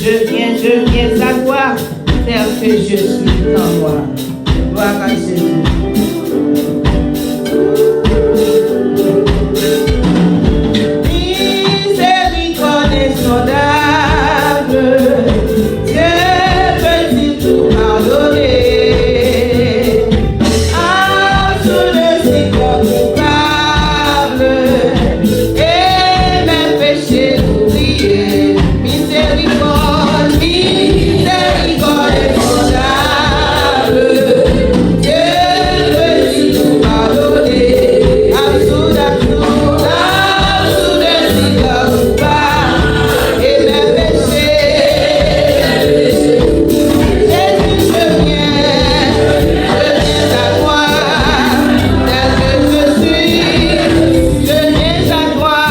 je viens à toi, tel que je suis en moi. Gloire à Jésus. Miséricorde insondable, Dieu peut tout pardonner. Sous le cycle coupable et mes péchés oubliés. Miséricorde, miséricorde insondable, Dieu peut tout pardonner. Sous le cycle coupable et mes péchés. Jésus, je viens à toi.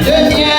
Je viens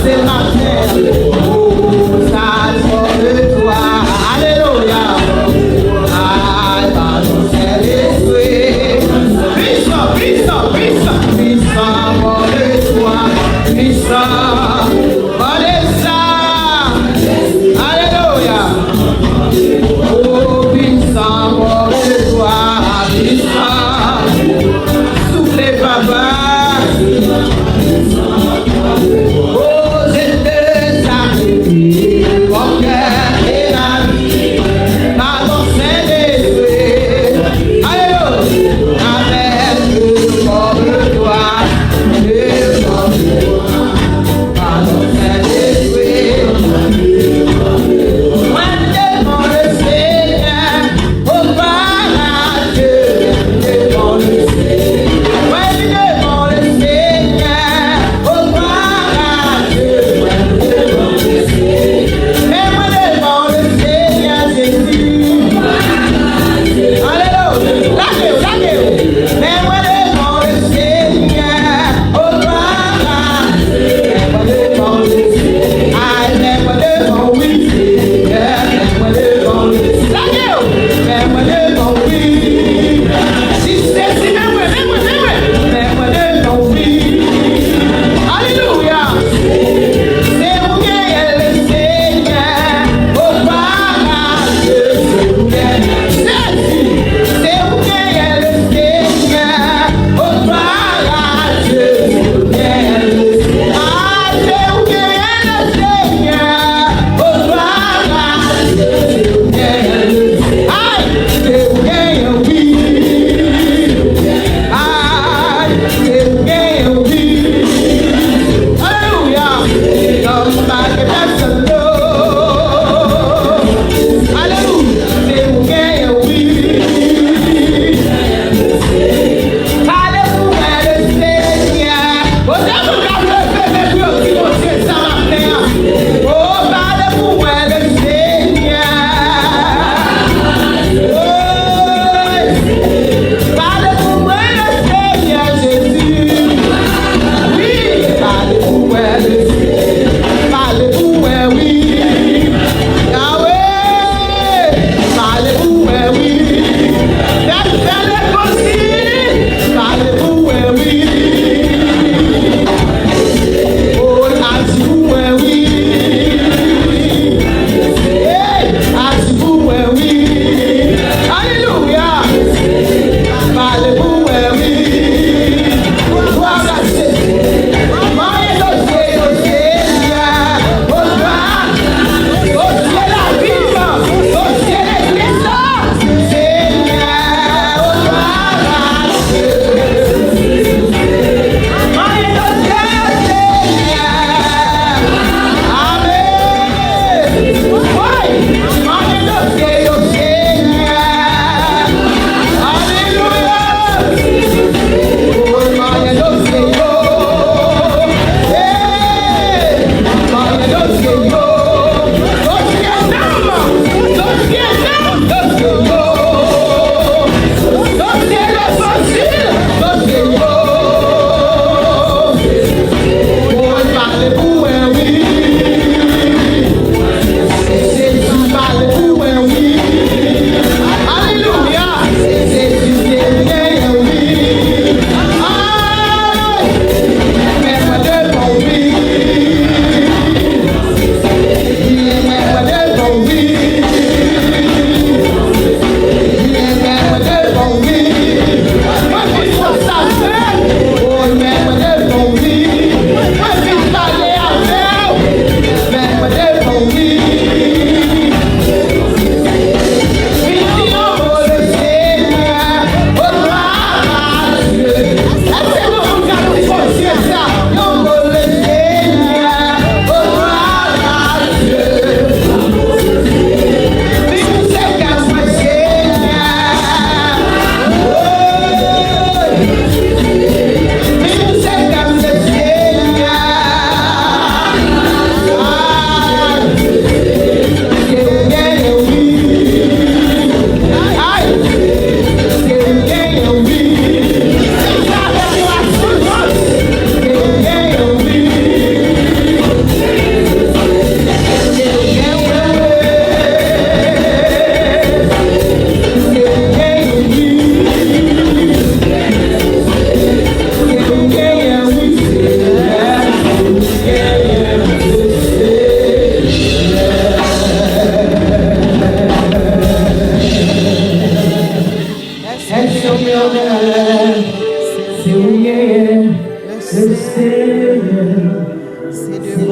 ce matin. Oh, ça sort de toi. Alléluia. Ah, dans ton Saint-Esprit. Puissant, puissant, puissant. Puissant, mon de toi. Puissant, mon de ça. Alléluia. Oh, puissant, mon de toi. Puissant. Soufflez, papa. Oh, c'est de ça. Mon cœur est la vie. Dans ton Saint-Esprit. Alléluia. Avec le corps de toi. Le corps de toi. Dans ton Saint-Esprit.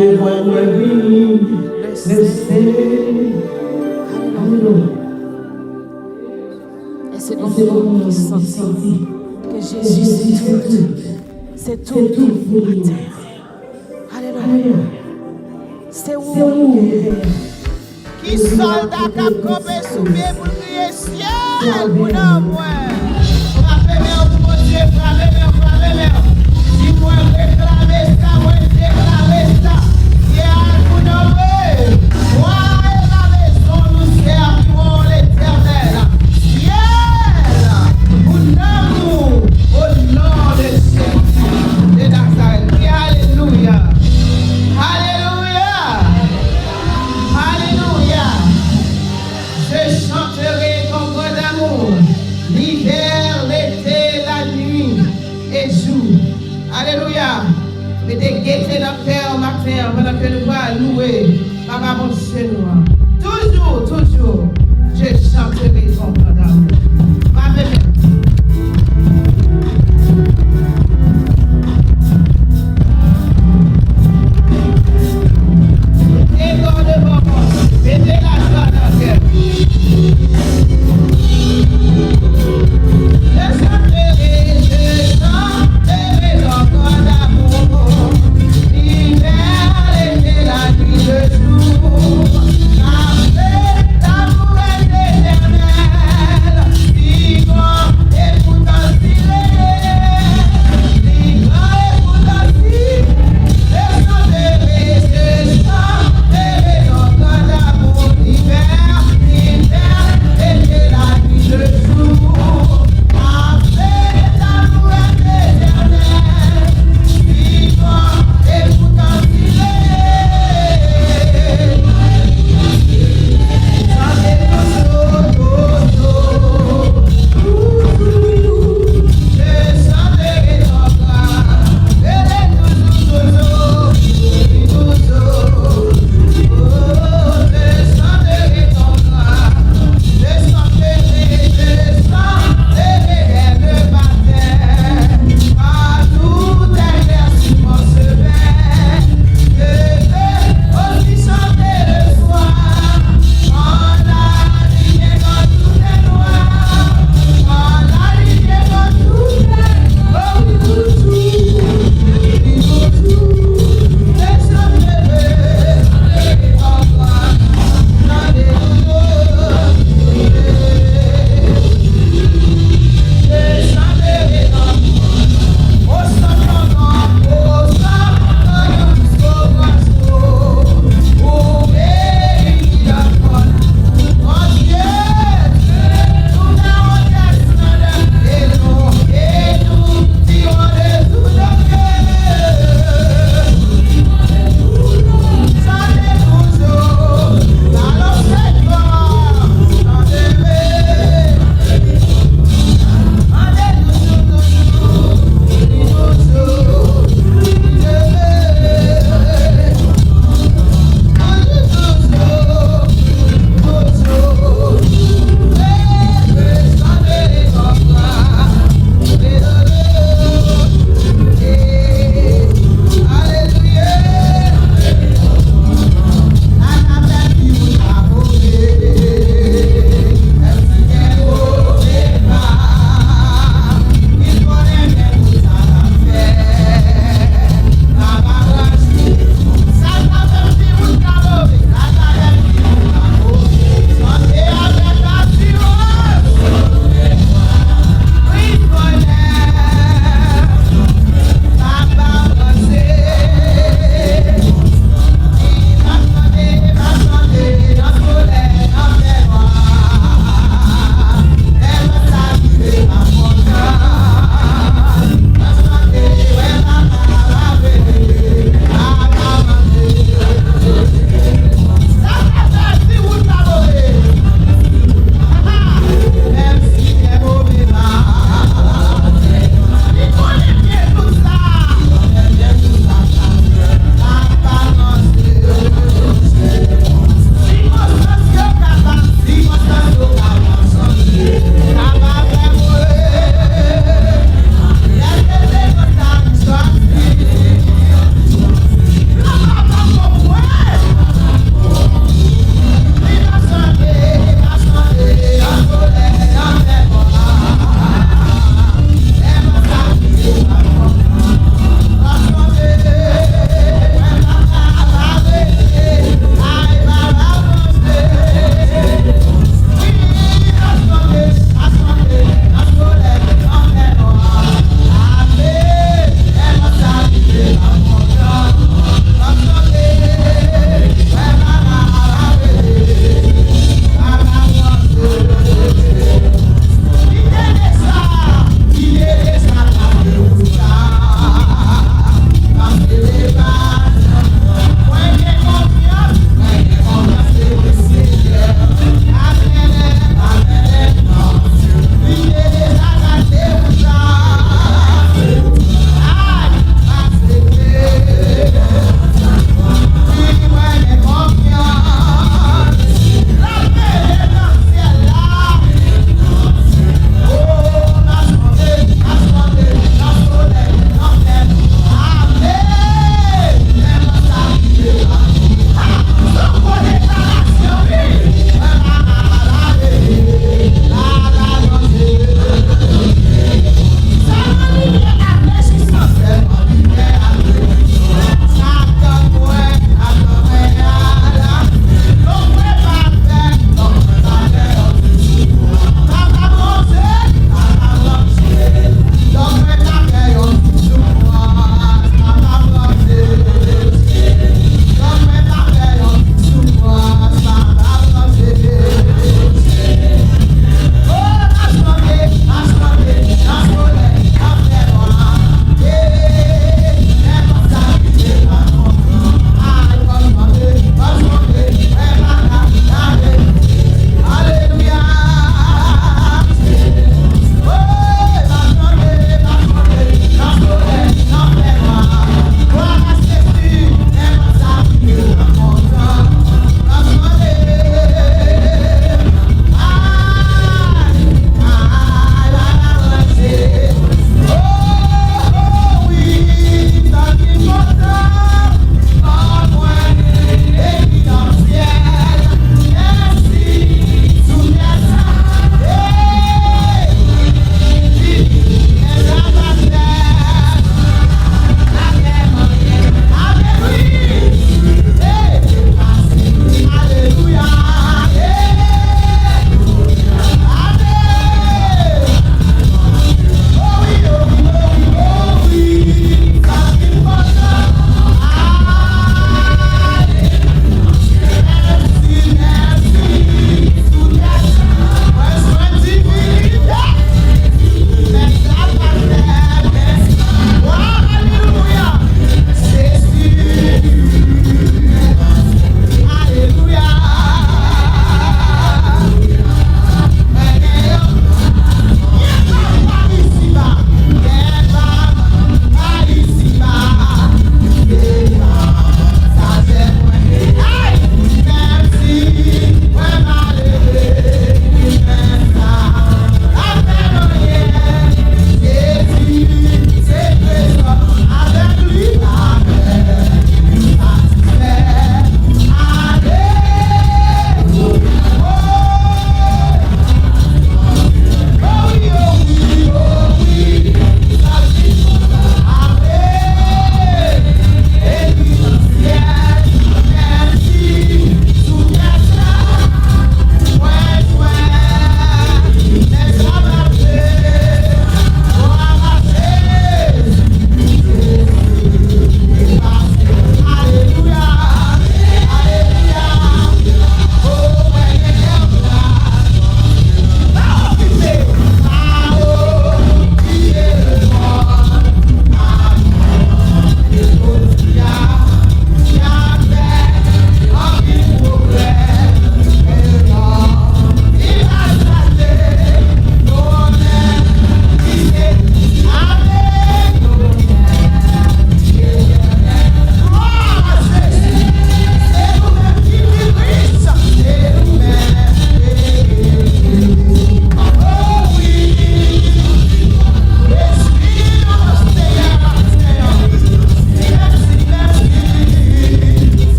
Et c'est dans ce moment qui sentit que Jésus c'est tout. C'est tout pour la terre. Alléluia. C'est où? Qui soldat qui a campé sous pied pour crier ciel pour nous. Frappez-moi pour Dieu, frappez-moi. Si moi réclamer ça, moi déclarer ça. Ciel pour nous. Moi et la maison nous servirons l'Éternel. Ciel pour nous au nom de Jésus de Nazareth. Alléluia. Alléluia. Alléluia. Je chanterai ton grand amour, l'hiver, l'été, la nuit et jour. Alléluia. Mettez gaieté dans le cœur matin pendant que nous allons louer Papa mon Seigneur. Toujours, je chanterai ton grand amour. Amen. Mettez la joie dans le cœur. Je chanterai ton grand amour, l'hiver, l'été, la nuit, le jour. L'amour est éternel.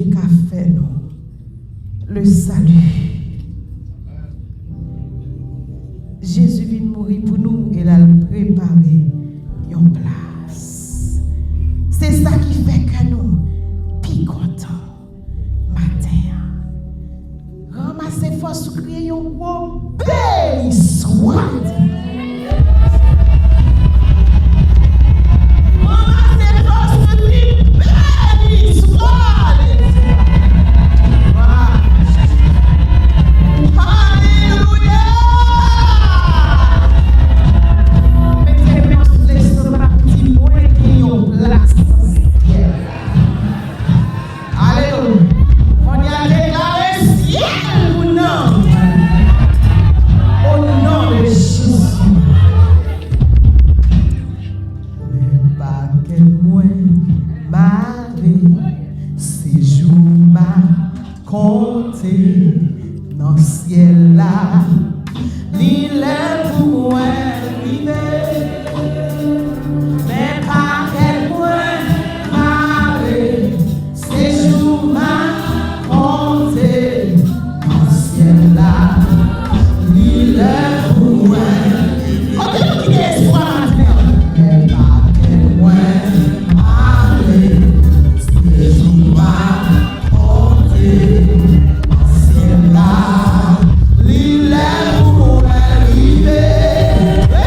Dieu qu'a fait nous le salut. Jésus vient mourir pour nous et il a préparé une place. C'est ça qui fait que nous, plus contents, matin. Ramassez force pour crier un gros béni soit. Ramassez force pour crier béni soit. Alléluia. Mettez-moi sur l'estomac petit moins qui ont place. Alléluia. On y a déclaré ciel ou non. Au nom de Jésus. Mais pas quel moins Marie, séjour m'a compté dans le ciel là. L'île pour moi arriver. Mais pas quel moins Marie, séjour m'a compté dans le ciel là. L'île pour moi. Continuez qui est espoir maintenant. Mais pas quel moins Marie, séjour m'a compté dans le ciel là. L'île pour moi arriver.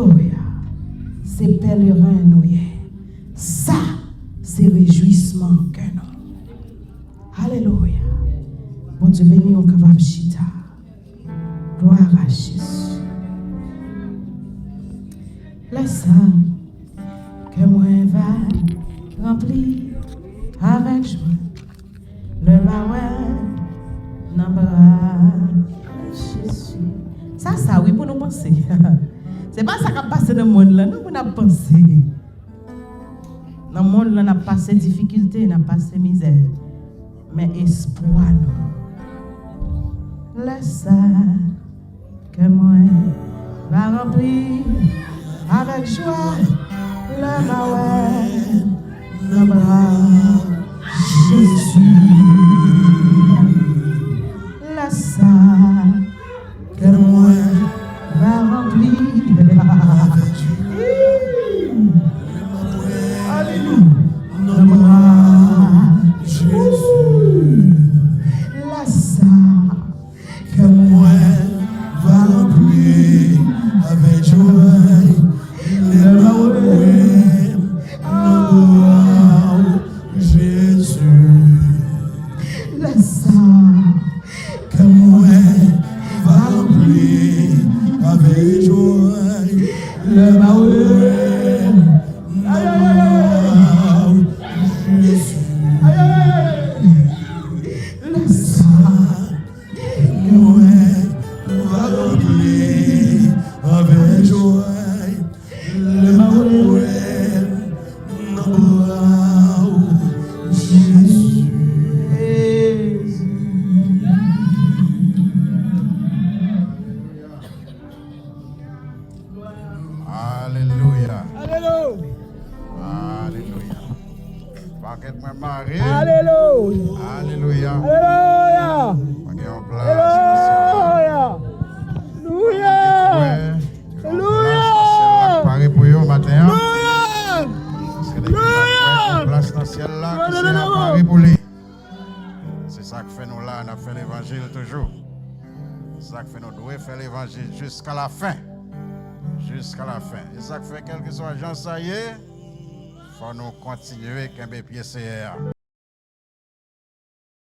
Alléluia. C'est pèlerin nous y est. Ça, c'est réjouissement que nous. Alléluia. Bon Dieu béni au capable chita. Gloire à Jésus. Laisse ça que moi va remplir avec joie le barouet dans le bras de Jésus. Ça, oui, pour nous penser. C'est pas ça qui a passé dans le monde là, nous, pour nous penser. Dans le monde là, on a passé difficulté, on a passé misère. Mais espoir, nous. Laisse ça que moi va remplir avec joie le barouet dans le bras de Jésus. Laisse ça que moi va remplir. Alléluia. Le bras de Jésus. Laisse ça que moi va remplir avec joie. Le bras de Jésus. Laisse ça que moi va remplir avec joie. Le barouet. Jusqu'à la fin. Jusqu'à la fin. Et ça fait quel que soit gens, ça y est, il faut nous continuer avec un pied CR.